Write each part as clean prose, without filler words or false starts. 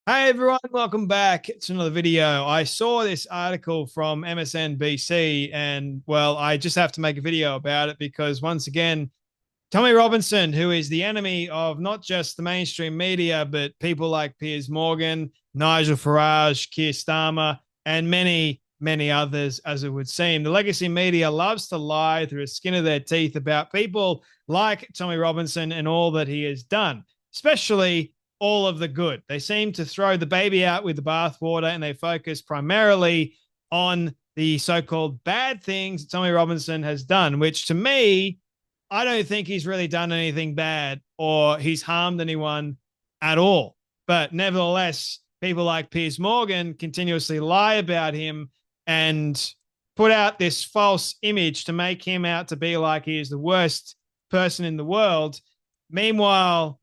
Hey everyone, welcome back to another video. I saw this article from MSNBC and well, I just have to make a video about it because once again, Tommy Robinson, who is the enemy of not just the mainstream media, but people like Piers Morgan, Nigel Farage, Keir Starmer, and many, many others, as it would seem. The legacy media loves to lie through the skin of their teeth about people like Tommy Robinson and all that he has done, especially all of the good. They seem to throw the baby out with the bathwater and they focus primarily on the so-called bad things that Tommy Robinson has done, which to me, I don't think he's really done anything bad or he's harmed anyone at all. But nevertheless, people like Piers Morgan continuously lie about him and put out this false image to make him out to be like he is the worst person in the world. Meanwhile,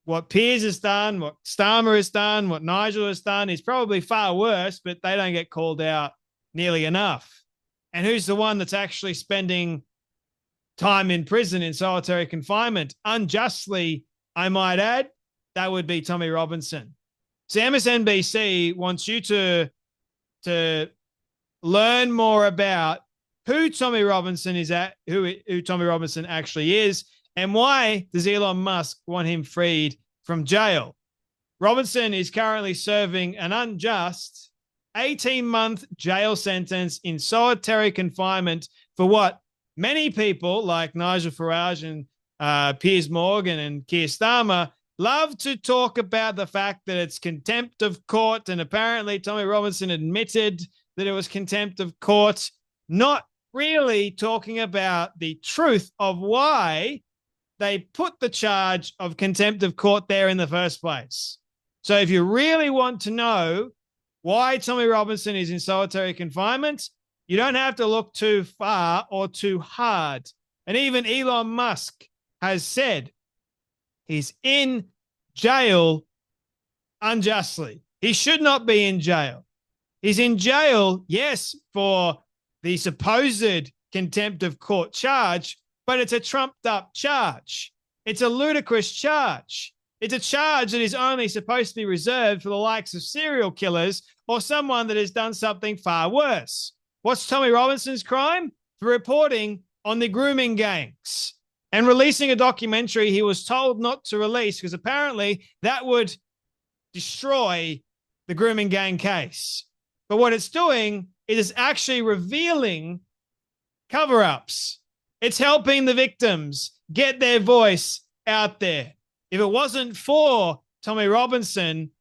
what Piers has done, what Starmer has done, what Nigel has done is probably far worse, but they don't get called out nearly enough. And who's the one that's actually spending time in prison in solitary confinement unjustly, I might add? That would be Tommy Robinson. So MSNBC wants you to learn more about who Tommy Robinson is at, who Tommy Robinson actually is, and why does Elon Musk want him freed from jail? Robinson is currently serving an unjust 18-month jail sentence in solitary confinement for what many people like Nigel Farage and Piers Morgan and Keir Starmer love to talk about the fact that it's contempt of court. And apparently Tommy Robinson admitted that it was contempt of court, not really talking about the truth of why they put the charge of contempt of court there in the first place. So if you really want to know why Tommy Robinson is in solitary confinement, you don't have to look too far or too hard. And even Elon Musk has said he's in jail unjustly. He should not be in jail. He's in jail, yes, for the supposed contempt of court charge, but it's a trumped up charge. It's a ludicrous charge. It's a charge that is only supposed to be reserved for the likes of serial killers or someone that has done something far worse. What's Tommy Robinson's crime? For reporting on the grooming gangs and releasing a documentary he was told not to release because apparently that would destroy the grooming gang case. But what it's doing is it's actually revealing cover-ups. It's helping the victims get their voice out there. If it wasn't for Tommy Robinson,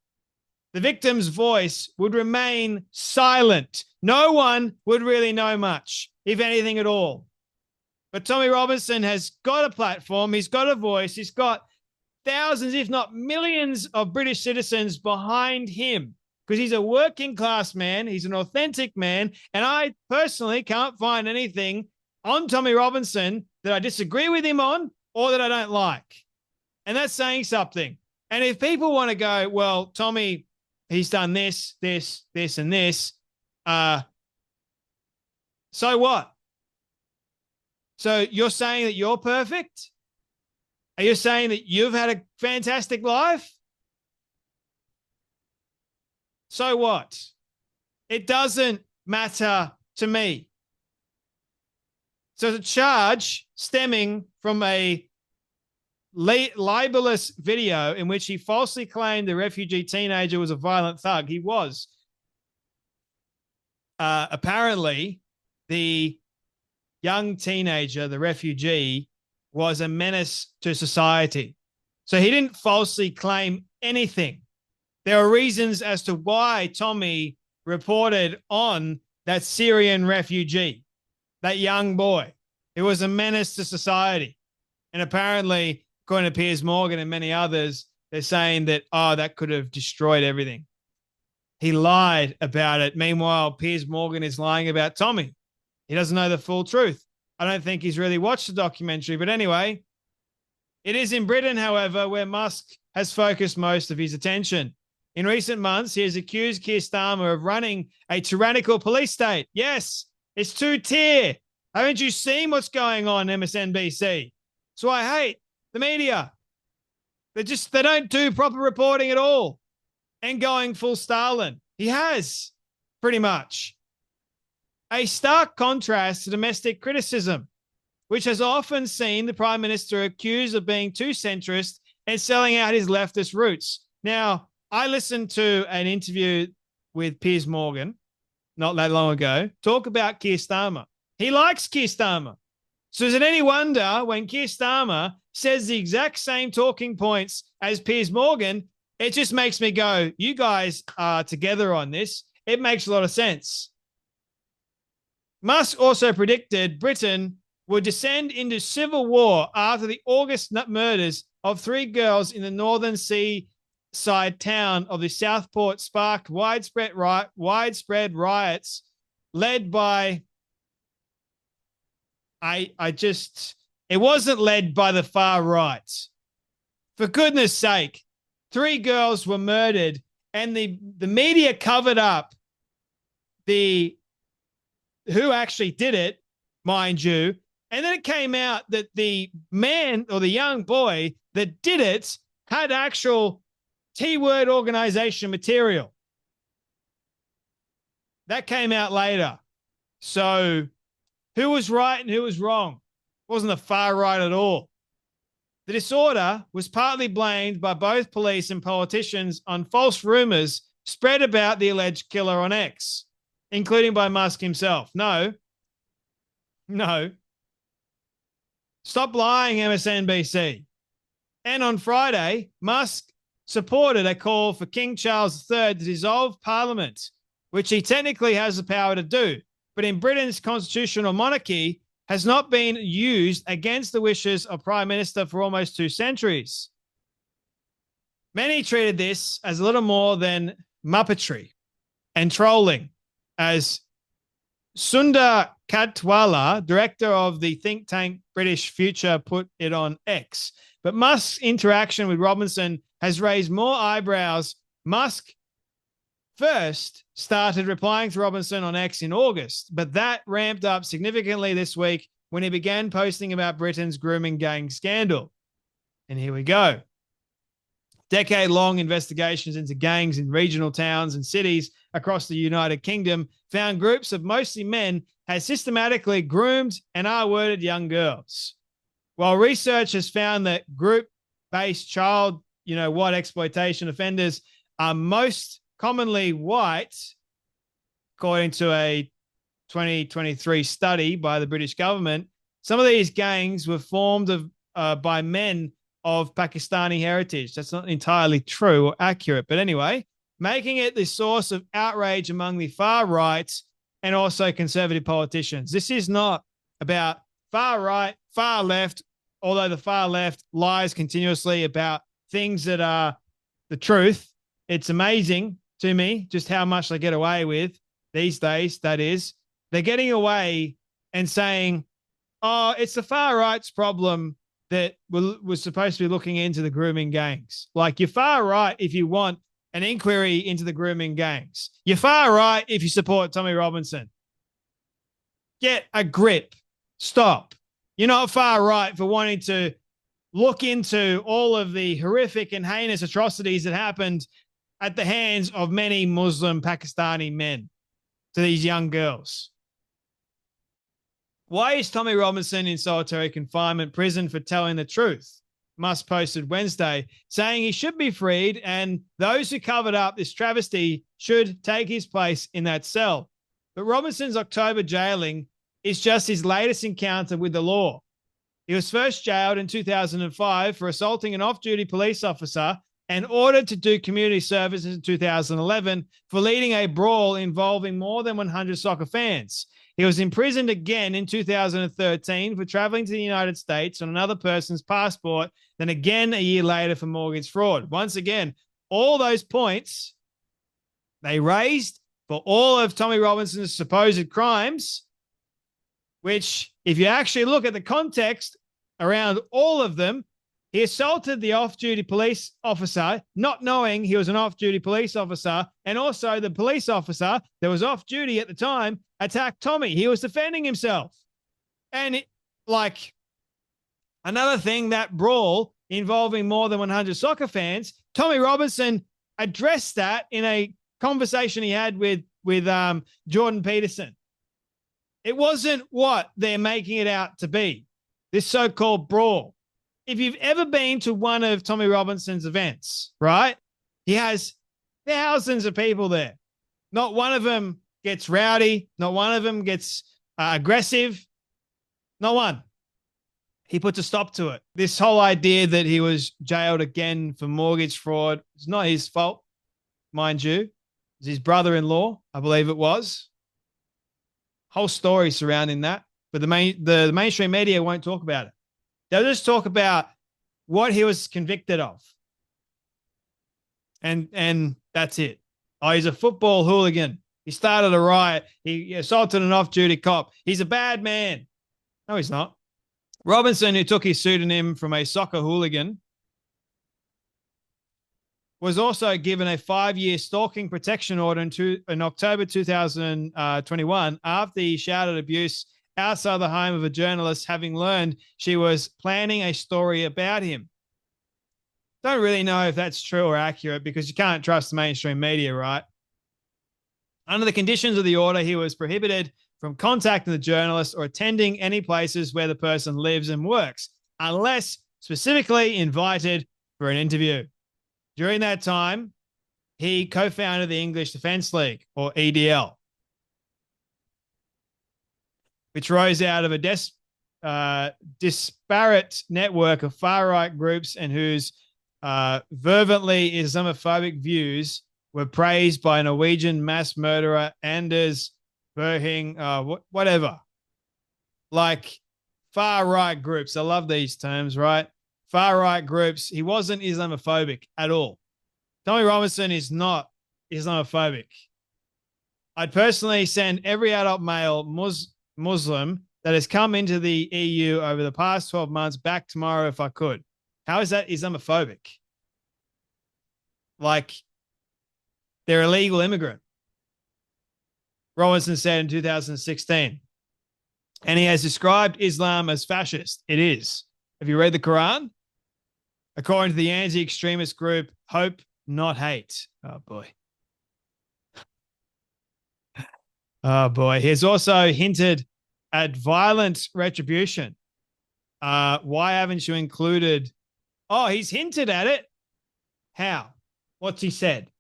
the victim's voice would remain silent. No one would really know much, if anything at all. But Tommy Robinson has got a platform. He's got a voice. He's got thousands, if not millions of British citizens behind him because he's a working class man. He's an authentic man. And I personally can't find anything on Tommy Robinson that I disagree with him on or that I don't like. And that's saying something. And if people want to go, well, Tommy, he's done this, this, this, and this, so what? So you're saying that you're perfect? Are you saying that you've had a fantastic life? So what? It doesn't matter to me. So the charge stemming from a libelous video in which he falsely claimed the refugee teenager was a violent thug. He was. Apparently, the young teenager, the refugee, was a menace to society. So he didn't falsely claim anything. There are reasons as to why Tommy reported on that Syrian refugee, that young boy. It was a menace to society. And apparently, according to Piers Morgan and many others, they're saying that, oh, that could have destroyed everything. He lied about it. Meanwhile, Piers Morgan is lying about Tommy. He doesn't know the full truth. I don't think he's really watched the documentary. But anyway, it is in Britain, however, where Musk has focused most of his attention. In recent months, he has accused Keir Starmer of running a tyrannical police state. Yes, it's two-tier. Haven't you seen what's going on, MSNBC? So I hate the media. They don't do proper reporting at all. and going full Stalin. He has, pretty much. A stark contrast to domestic criticism, which has often seen the Prime Minister accused of being too centrist and selling out his leftist roots. Now, I listened to an interview with Piers Morgan not that long ago talk about Keir Starmer. He likes Keir Starmer. So is it any wonder when Keir Starmer says the exact same talking points as Piers Morgan, it just makes me go, you guys are together on this. It makes a lot of sense. Musk also predicted Britain would descend into civil war after the August murders of 3 girls in the northern seaside town of the Southport sparked widespread riots led by it wasn't led by the far right. For goodness sake, 3 girls were murdered and the media covered up who actually did it, mind you. And then it came out that the man or the young boy that did it had actual T-word organization material. That came out later. So who was right and who was wrong? It wasn't the far right at all. The disorder was partly blamed by both police and politicians on false rumors spread about the alleged killer on X, including by Musk himself. No. Stop lying, MSNBC. And on Friday, Musk supported a call for King Charles III to dissolve Parliament, which he technically has the power to do, but in Britain's constitutional monarchy has not been used against the wishes of Prime Minister for almost 2 centuries. Many treated this as a little more than muppetry and trolling, as Sundar Katwala, director of the think tank British Future, put it on X. But Musk's interaction with Robinson has raised more eyebrows. Musk first started replying to Robinson on X in August, but that ramped up significantly this week when he began posting about Britain's grooming gang scandal. And here we go. Decade-long investigations into gangs in regional towns and cities across the United Kingdom found groups of mostly men had systematically groomed and R-worded young girls. While research has found that group-based child, white exploitation offenders are most commonly white, according to a 2023 study by the British government, some of these gangs were formed by men of Pakistani heritage. That's not entirely true or accurate, but anyway, making it the source of outrage among the far right and also conservative politicians. This is not about far right, far left, although the far left lies continuously about things that are the truth. It's amazing to me just how much they get away with these days. That is, they're getting away and saying, oh, it's the far right's problem that was supposed to be looking into the grooming gangs. Like, you're far right if you want an inquiry into the grooming gangs. You're far right if you support Tommy Robinson. Get a grip. Stop. You're not far right for wanting to look into all of the horrific and heinous atrocities that happened at the hands of many Muslim Pakistani men to these young girls. Why is Tommy Robinson in solitary confinement prison for telling the truth? Musk posted Wednesday, saying he should be freed and those who covered up this travesty should take his place in that cell. But Robinson's October jailing is just his latest encounter with the law. He was first jailed in 2005 for assaulting an off-duty police officer and ordered to do community service in 2011 for leading a brawl involving more than 100 soccer fans. He was imprisoned again in 2013 for traveling to the United States on another person's passport, then again a year later for mortgage fraud. Once again, all those points they raised for all of Tommy Robinson's supposed crimes, which, if you actually look at the context around all of them, he assaulted the off-duty police officer, not knowing he was an off-duty police officer, and also the police officer that was off-duty at the time attacked Tommy. He was defending himself. And another thing, that brawl involving more than 100 soccer fans, Tommy Robinson addressed that in a conversation he had with Jordan Peterson. It wasn't what they're making it out to be, this so-called brawl. If you've ever been to one of Tommy Robinson's events, right, he has thousands of people there. Not one of them gets rowdy. Not one of them gets aggressive. Not one. He puts a stop to it. This whole idea that he was jailed again for mortgage fraud is not his fault, mind you. It's his brother-in-law, I believe it was. Whole story surrounding that. But the mainstream media won't talk about it. They'll just talk about what he was convicted of. And that's it. Oh, he's a football hooligan. He started a riot. He assaulted an off-duty cop. He's a bad man. No, he's not. Robinson, who took his pseudonym from a soccer hooligan, was also given a 5-year stalking protection order in October 2021 after he shouted abuse outside the home of a journalist, having learned she was planning a story about him. Don't really know if that's true or accurate because you can't trust the mainstream media, right? Under the conditions of the order, he was prohibited from contacting the journalist or attending any places where the person lives and works, unless specifically invited for an interview. During that time, he co-founded the English Defence League, or EDL, which rose out of a disparate network of far-right groups and whose fervently Islamophobic views were praised by Norwegian mass murderer Anders Behring, whatever. Like far-right groups. I love these terms, right? Far-right groups. He wasn't Islamophobic at all. Tommy Robinson is not Islamophobic. I'd personally send every adult male Muslim that has come into the EU over the past 12 months back tomorrow if I could. How is that Islamophobic? Like, they're a legal immigrant. Robinson said in 2016. And he has described Islam as fascist. It is. Have you read the Quran? According to the anti-extremist group Hope Not Hate. Oh, boy. Oh, boy. He's also hinted at violent retribution. Why haven't you included? Oh, he's hinted at it. How? What's he said?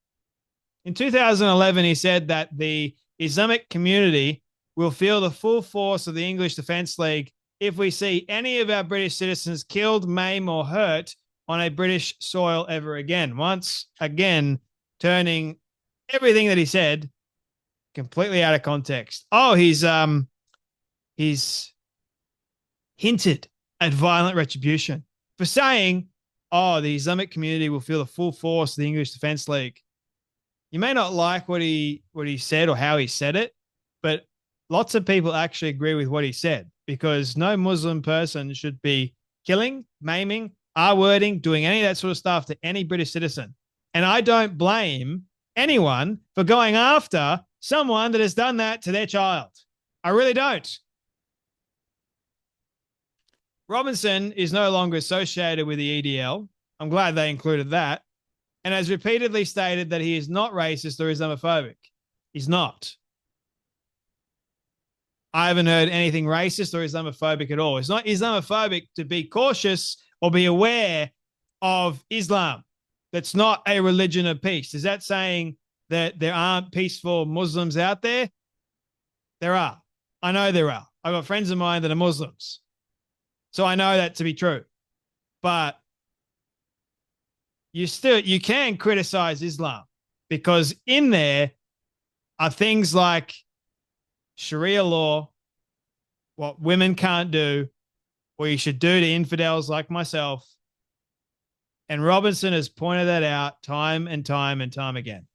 In 2011, he said that the Islamic community will feel the full force of the English Defence League if we see any of our British citizens killed, maimed, or hurt on a British soil ever again. Once again, turning everything that he said completely out of context. Oh, he's hinted at violent retribution for saying, oh, the Islamic community will feel the full force of the English Defence League. You may not like what he said or how he said it, but lots of people actually agree with what he said because no Muslim person should be killing, maiming, R-wording, doing any of that sort of stuff to any British citizen. And I don't blame anyone for going after someone that has done that to their child. I really don't. Robinson is no longer associated with the EDL. I'm glad they included that. And has repeatedly stated that he is not racist or Islamophobic. He's not. I haven't heard anything racist or Islamophobic at all. It's not Islamophobic to be cautious or be aware of Islam. That's not a religion of peace. Is that saying that there aren't peaceful Muslims out there? There are. I know there are. I've got friends of mine that are Muslims. So I know that to be true. But you can criticize Islam because in there are things like Sharia law, what women can't do, or you should do to infidels like myself. And Robinson has pointed that out time and time and time again.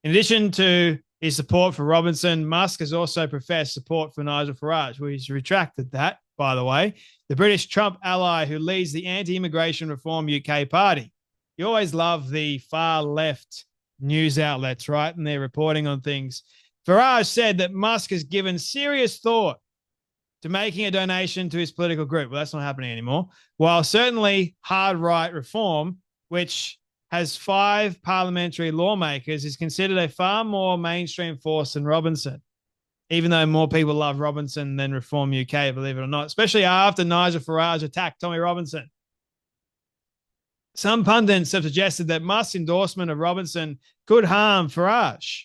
In addition to his support for Robinson, Musk has also professed support for Nigel Farage. Well, he's retracted that, by the way. The British Trump ally who leads the anti-immigration reform UK party. You always love the far left news outlets, right? And they're reporting on things. Farage said that Musk has given serious thought to making a donation to his political group. Well, that's not happening anymore. While certainly hard right reform, which has 5 parliamentary lawmakers, is considered a far more mainstream force than Robinson, even though more people love Robinson than Reform UK, believe it or not, especially after Nigel Farage attacked Tommy Robinson. Some pundits have suggested that Musk's endorsement of Robinson could harm Farage,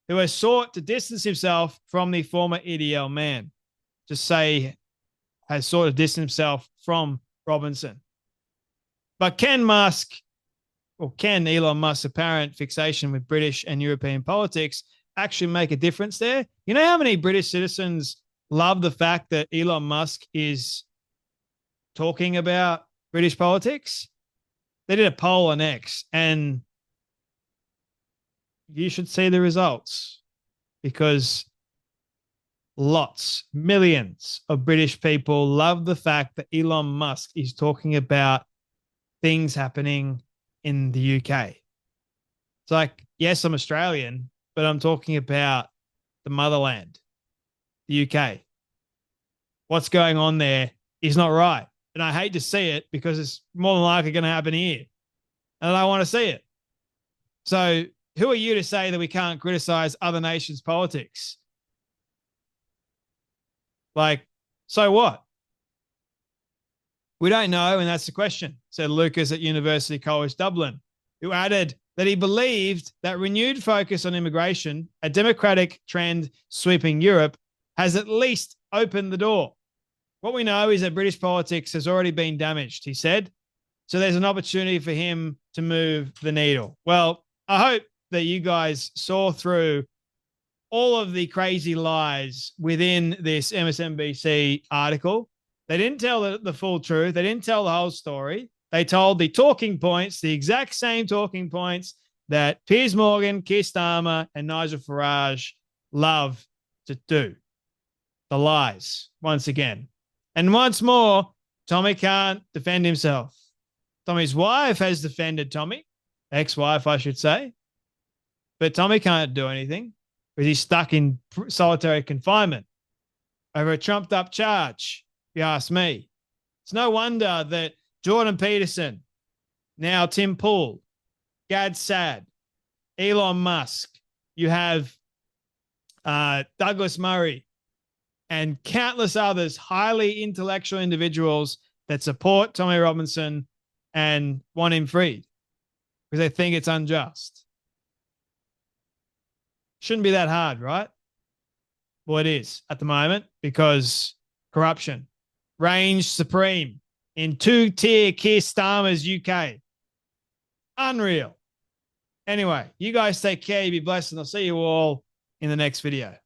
who has sought to distance himself from the former EDL man. Just say has sought to distance himself from Robinson. But can Elon Musk's apparent fixation with British and European politics actually make a difference there? You know how many British citizens love the fact that Elon Musk is talking about British politics? They did a poll on X, and you should see the results, because millions of British people love the fact that Elon Musk is talking about things happening in the UK. It's like, yes, I'm Australian, but I'm talking about the motherland, the UK. What's going on there is not right. And I hate to see it, because it's more than likely going to happen here. And I don't want to see it. So who are you to say that we can't criticize other nations' politics? Like, so what? We don't know, and that's the question, said Lucas at University College Dublin, who added that he believed that renewed focus on immigration, a democratic trend sweeping Europe, has at least opened the door. What we know is that British politics has already been damaged, he said. So there's an opportunity for him to move the needle. Well, I hope that you guys saw through all of the crazy lies within this MSNBC article. They didn't tell the full truth. They didn't tell the whole story. They told the talking points, the exact same talking points that Piers Morgan, Keir Starmer, and Nigel Farage love to do. The lies, once again. And once more, Tommy can't defend himself. Tommy's wife has defended Tommy, ex-wife, I should say. But Tommy can't do anything because he's stuck in solitary confinement over a trumped-up charge, if you ask me. It's no wonder that Jordan Peterson, now Tim Pool, Gad Saad, Elon Musk, you have Douglas Murray, and countless others highly intellectual individuals that support Tommy Robinson and want him freed because they think it's unjust. Shouldn't be that hard, right? Well, it is at the moment, because corruption reigns supreme in two-tier Keir Starmer's UK. Unreal. Anyway, you guys take care. You be blessed, and I'll see you all in the next video.